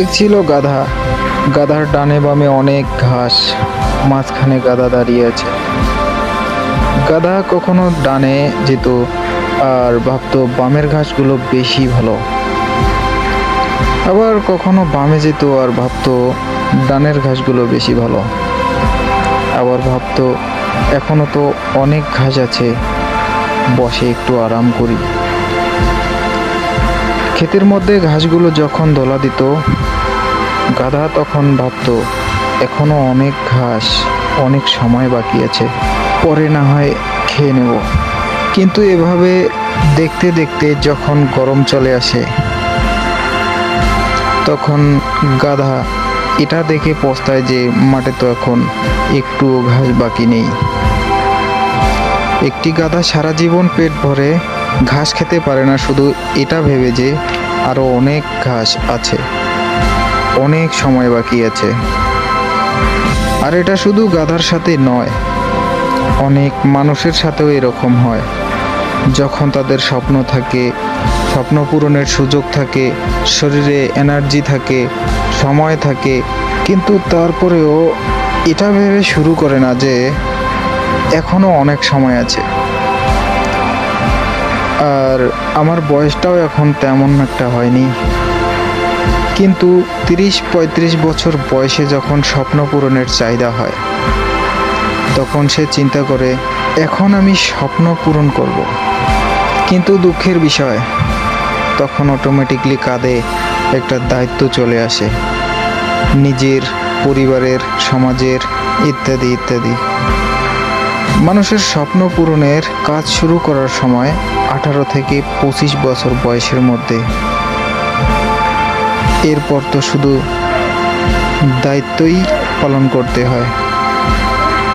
এক ছিল গাধা। গাধার ডানে বামে অনেক ঘাস, মাঝখানে গাধা দাঁড়িয়ে আছে। গাধা কখনো ডানে যেত আর ভাবতো বামের ঘাসগুলো বেশি ভালো, আবার কখনো বামে যেত আর ভাবতো ডানের ঘাসগুলো বেশি ভালো, আবার ভাবতো এখনো তো অনেক ঘাস আছে, বসে একটু আরাম করি। ক্ষেতের মধ্যে ঘাসগুলো যখন দোলা দিত, গাধা তখন ভাবতো এখনো অনেক ঘাস, অনেক সময় বাকি আছে, পরে না হয় খেয়ে নেব। কিন্তু এভাবে দেখতে দেখতে যখন গরম চলে আসে, তখন গাধা এটা দেখে পস্তায় যে মাঠে তো এখন একটুও ঘাস বাকি নেই। একটি গাধা সারা জীবন পেট ভরে ঘাস খেতে পারে না, শুধু এটা ভেবে যে আরো অনেক ঘাস আছে, অনেক সময় বাকি আছে। আর এটা শুধু গাধার সাথে নয়, অনেক মানুষের সাথেও এরকম হয়। যখন তাদের স্বপ্ন থাকে, স্বপ্ন পূরণের সুযোগ থাকে, শরীরে এনার্জি থাকে, সময় থাকে, কিন্তু তারপরেও এটা ভেবে শুরু করে না যে এখনো অনেক সময় আছে। আর আমার বয়সটাও এখন তেমন একটা হয়নি, কিন্তু 30-35 বছর বয়সে যখন স্বপ্ন পূরণের চাহিদা হয়, তখন সে চিন্তা করে এখন আমি স্বপ্ন পূরণ করব। কিন্তু দুঃখের বিষয়, তখন অটোমেটিকলি কাঁধে একটা দায়িত্ব চলে আসে, নিজের, পরিবারের, সমাজের, ইত্যাদি ইত্যাদি। মানুষের স্বপ্ন পূরণের কাজ শুরু করার সময় 18 থেকে 25 বছর বয়সের মধ্যে। এরপর তো শুধু দায়িত্বই পালন করতে হয়।